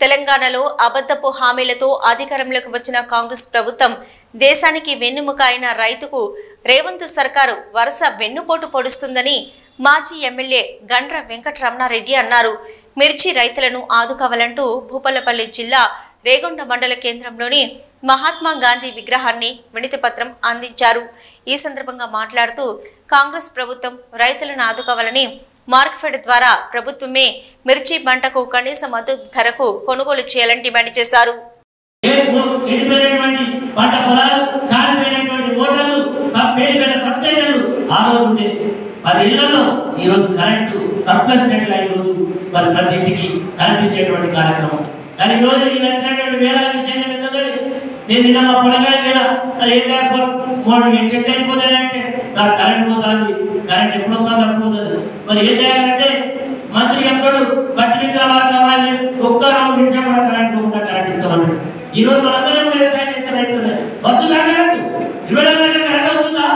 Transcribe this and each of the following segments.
తెలంగాణలో అబద్ధపు హామీలతో అధికారంలోకి వచ్చిన కాంగ్రెస్ ప్రభుత్వం దేశానికి వెన్నుముక అయిన రైతుకు రేవంత్ సర్కారు వరుస వెన్నుపోటు పొడుస్తుందని మాజీ ఎమ్మెల్యే గండ్ర వెంకటరమణారెడ్డి అన్నారు. మిర్చి రైతులను ఆదుకోవాలంటూ భూపాలపల్లి జిల్లా రేగొండ మండల కేంద్రంలోని మహాత్మా గాంధీ విగ్రహాన్ని వినతి పత్రం అందించారు. ఈ సందర్భంగా మాట్లాడుతూ కాంగ్రెస్ ప్రభుత్వం రైతులను ఆదుకోవాలని మార్కెట్ ద్వారా ప్రభుత్వమే మిర్చి పంటకు కనీస మద్దతు ధరకు కొనుగోలు చేయాలని డిమాండ్ చేశారు. ప్రతి ఇంటికి కరెంట్ ఇచ్చేటువంటి కార్యక్రమం. కానీ ఈ రోజు ఈ నచ్చినటువంటి వేలాది విషయాలు ఎందుకంటే నేను నిన్న మా పొలంగా చెట్లు అయిపోతాయంటే సార్ కరెంట్ పోతుంది, కరెంట్ ఎప్పుడు వస్తుంది అప్పుడు పోతుంది. మరి ఏం చేయాలంటే మంత్రి ఎప్పుడు బట్టి విక్రమార్గమాన్ని ఒక్క నిమిషం కూడా కరెంట్ పోకుండా కరెంట్ ఇస్తామన్నాడు. ఈ రోజు మనందరం వ్యవసాయం చేసే రైతులు వస్తుందా కరెంట్ 24 గంటలు కరెంట్ అవుతుందా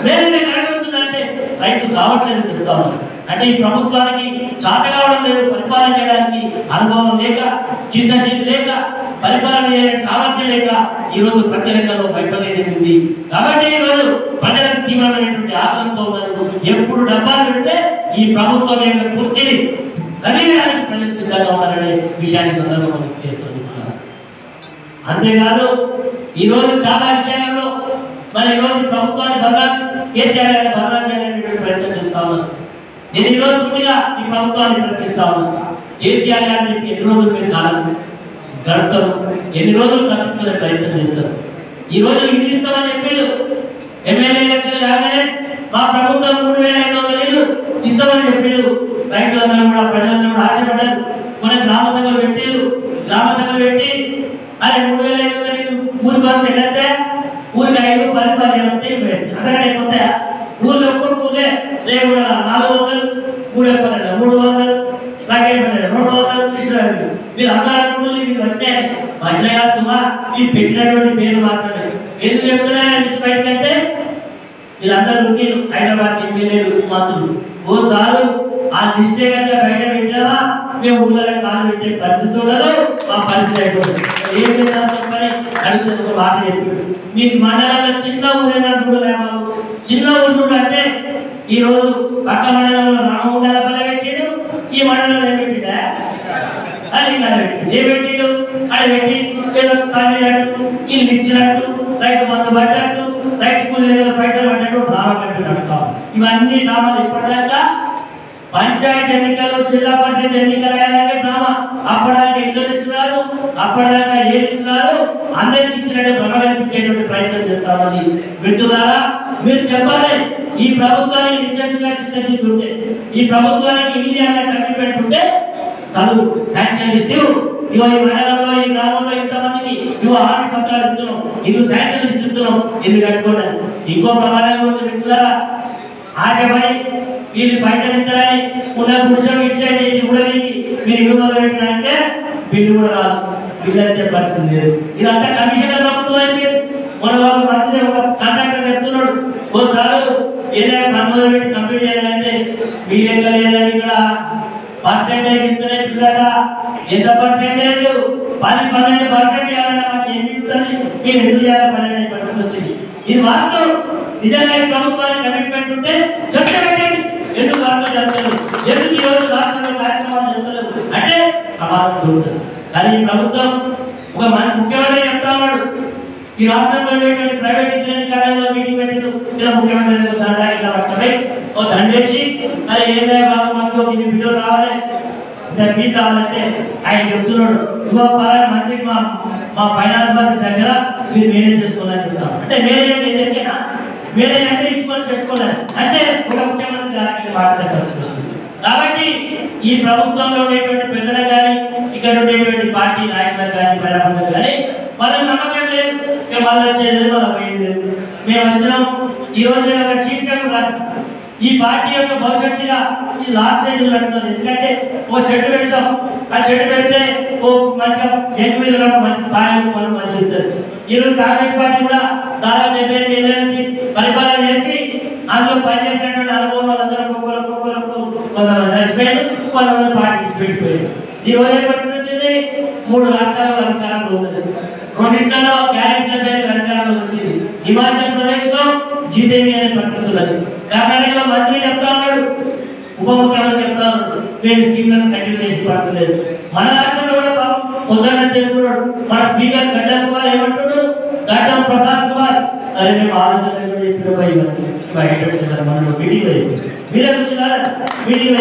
లేదంటే కరెంట్ అవుతుందా అంటే రైతులు రావట్లేదు చెప్తా ఉన్నారు. అంటే ఈ ప్రభుత్వానికి చాట కావడం లేదు, పరిపాలన చేయడానికి అనుభవం లేక, చిత్తశుద్ధి లేక, పరిపాలన చేయడానికి సామర్థ్యం లేక ఈరోజు ప్రతి రంగంలో వైఫల్యం చెందింది. కాబట్టి ఈరోజు ప్రజలకు తీవ్రమైనటువంటి ఆకలితో ఉన్నారు. ఎప్పుడు డబ్బాలు పెడితే ఈ ప్రభుత్వం యొక్క కుర్చీని కలిగడానికి ప్రజలు సిద్ధంగా ఉన్నారనే విషయాన్ని సందర్భంగా గుర్తు చేస్తున్నారు. అంతేకాదు ఈరోజు చాలా విషయాలలో మరి ఈరోజు ప్రభుత్వాన్ని కేసీఆర్ గారిని బదనాం చేయాలనేటువంటి ప్రయత్నం చేస్తా ఉన్నారు. నేను ఈరోజు సుడిగా ఈ ప్రభుత్వాన్ని ప్రకటిస్తా ఉన్నాను. కేసీఆర్ గారిని చెప్పి ఎన్ని రోజులు మీరు కాలం గడుపుతారు, ఎన్ని రోజులు తప్పించుకునే ప్రయత్నం చేస్తారు. ఈరోజు ఇంటి ఇస్తామని చెప్పారు. ఎమ్మెల్యే ఎలక్షన్ రాగానే మా ప్రభుత్వం 3500 ఇళ్ళు ఇస్తామని చెప్పారు. రైతులందరూ కూడా ప్రజలందరూ కూడా ఆశపడ్డారు. మన గ్రామ సభలు పెట్టారు. గ్రామ సభలు పెట్టి అరే 3500 ఇళ్ళు ఊరి పని ఎక్కడితే ఊరికి 5, 10, 15 అంతకంటే ఎక్కువ ఊళ్ళో ఒక్కొక్క ఊళ్ళే రేపు 400, 300, నాకేం 200 ఇస్తారు. మీరు అందరూ మీకు వచ్చాయి వచ్చినాయి కాదు సుమా, ఈ పెట్టినటువంటి పేర్లు మాత్రమే. ఎందుకు చెప్తున్నాయి లిస్ట్ బయటకంటే వీళ్ళందరూ ఉరికిలు హైదరాబాద్ ఎమ్మెల్యేలు మంత్రులు ఓసారి ఆ లిస్టే కనుక బయట పెట్టావా మేము ఊళ్ళలో కాలు పెట్టే పరిస్థితి ఉండదు, మా పరిస్థితి అయిపోతుంది. ఏం చేద్దామని అడిగితే ఒక మాట చెప్పాడు. మీకు మండలంలో చిన్న ఊరేనా చూడలేమా? చిన్న ఊరు అంటే ఈరోజు పక్క మండలంలో 400 పల్లె పెట్టాడు, ఈ మండలంలో ఏం పెట్టిండా అది కదా పెట్టిండు. ఏం పెట్టిండు అది పెట్టి ఏదో చదివినట్టు ఇల్లు ఇచ్చినట్టు రైతు మందు పడ్డట్టు రైతు కూలి ఏదో పైసలు పడ్డట్టు డ్రామా కట్టు నడుపుతాం. ఇవన్నీ డ్రామాలు ఇప్పటిదాకా పంచాయతీ ఎన్నికలు, జిల్లా పరిషత్ ఎన్నికలు అయ్యాక డ్రామా. అప్పటిదాకా ఇద్దరు ఇస్తున్నారు, అప్పటిదాకా ఏది ఇస్తున్నారు, అందరికి ఇచ్చినట్టు భ్రమ కల్పించేటువంటి ప్రయత్నం చేస్తామని మిత్రులారా మీరు చెప్పాలి. ఈ ప్రభుత్వానికి నిశ్చయించినట్టు ఉంటే, ఈ ప్రభుత్వానికి ఇండియా కమిట్మెంట్ ఉంటే చదువు శాంక్షన్ ఇస్తూ ఇగో ఈ మండలంలో ఈ గ్రామంలో ఇంతమందికి నువ్వు హామీ పత్రాలు ఇస్తున్నావు, ఇల్లు శాంక్షన్ ఇస్తున్నావు, ఇల్లు కట్టుకోండి. ఇంకో ప్రమాదంగా ఉంది మిత్రులారా, ఆశపడి వీళ్ళు పైసలు ఇస్తారని ఉన్న గుడిసెలు ఇచ్చేది ఉడవికి మీరు ఇల్లు మొదలుపెట్టినంటే బిల్లు కూడా రాదు, బిల్లు వచ్చే పరిస్థితి లేదు. ఇదంతా కమిషనర్ ప్రభుత్వం అయిపోయింది. మన వాళ్ళు మంత్రి ఒక కాంట్రాక్టర్ చెప్తున్నాడు, ఓసారి ఏదైనా పని మొదలుపెట్టి కంప్లీట్ చేయాలంటే మీ లెక్క లేదని ఇక్కడ పర్సెంటేజ్ ఇస్తేనే పిల్లట ఎంత పర్సెంటేజ్ 10-12% ఇవ్వాలన్నా మాకు ఏం మిగులుతుంది, మేము ఎందుకు చేయాలి 12 పరిస్థితి వచ్చింది. ఇది వాస్తవం. నిజంగా ఈ ప్రభుత్వానికి కమిట్మెంట్ ఉంటే చట్టం పెట్టండి. ఎందుకు రాష్ట్రంలో జరుగుతుంది, ఎందుకు ఈరోజు రాష్ట్రంలో కార్యక్రమాలు జరుగుతలేవు అంటే సమాధానం దొరుకుతుంది. కానీ ఈ ప్రభుత్వం ఒక ముఖ్యమంత్రి చెప్తా ఉన్నాడు, ఈ రాష్ట్రంలో ఉండేటువంటి ప్రైవేట్ ఇంజనీరింగ్ కాలేజీలో మీటింగ్ పెట్టిన ఇలా ముఖ్యమంత్రి దండా ఇలా పట్టబై ఓ దండేసి అరే ఏదైనా బాబు మాకు ఇన్ని బిల్లులు రావాలి, ఇంత ఫీజు రావాలంటే ఆయన చెప్తున్నాడు, ఇగో పలానా మంత్రికి మా ఫైనాన్స్ మంత్రి దగ్గర మీరు మేనేజ్ చేసుకోవాలని చెప్తాం. అంటే మేనేజ్ ఏం చెప్పినా మేనేజ్ అంటే ఇచ్చుకొని తెచ్చుకోలేదు అంటే ఒక ముఖ్యమంత్రి దానికి మాట్లాడే పరిస్థితి వచ్చింది. కాబట్టి ఈ ప్రభుత్వంలో ఉండేటువంటి పెద్దలకు కానీ ఇక్కడ ఉండేటువంటి పార్టీ నాయకులకు కానీ ప్రజలకు కానీ వాళ్ళకి నమ్మకం లేదు. మళ్ళీ వచ్చేది మళ్ళీ పోయేది లేదు. మేము వచ్చినాం ఈ రోజు నేను ఒక చీటికలు రాసాం. ఈ పార్టీ యొక్క భవిష్యత్తుగా ఇది లాస్ట్ స్టేజ్ అంటున్నది. ఎందుకంటే ఓ చెట్టు పెడతాం, ఆ చెట్టు పెడితే ఓ మంచిగా ఎగ్ మీద మంచి పాయలు మనం మంచిగా ఇస్తారు. ఈరోజు కాంగ్రెస్ పార్టీ కూడా దాదాపు 75 ఏళ్ళ నుంచి పరిపాలన చేసి అందులో పనిచేసినటువంటి అనుభవం వాళ్ళందరూ కొంతమంది చచ్చిపోయారు, కొంతమంది పార్టీ పెట్టిపోయారు. ఈ రోజు ఏ పరిస్థితి వచ్చింది, 3 రాష్ట్రాల్లో అధికారంలో ఉన్నది, రెండింటిలో గ్యారెంటీల పేరు అధికారంలో వచ్చింది. హిమాచల్ ప్రదేశ్ లో జీదేవి అనే పరిస్థితి ఉన్నది, కర్ణాటకలో మంత్రి చెప్తా ఉన్నాడు, ఉప ముఖ్యమంత్రి చెప్తా ఉన్నాడు, మేము స్కీమ్లను కంటిన్యూ చేసే పరిస్థితి లేదు. మన రాష్ట్రంలో కూడా పొద్దున్న చేరుకున్నాడు మన స్పీకర్ గడ్డం కుమార్ ఏమంటున్నాడు, గడ్డం ప్రసాద్ కుమార్ అరే మేము ఆలోచన కూడా చెప్పిన మీటింగ్ మీరే చూసినారా మీటింగ్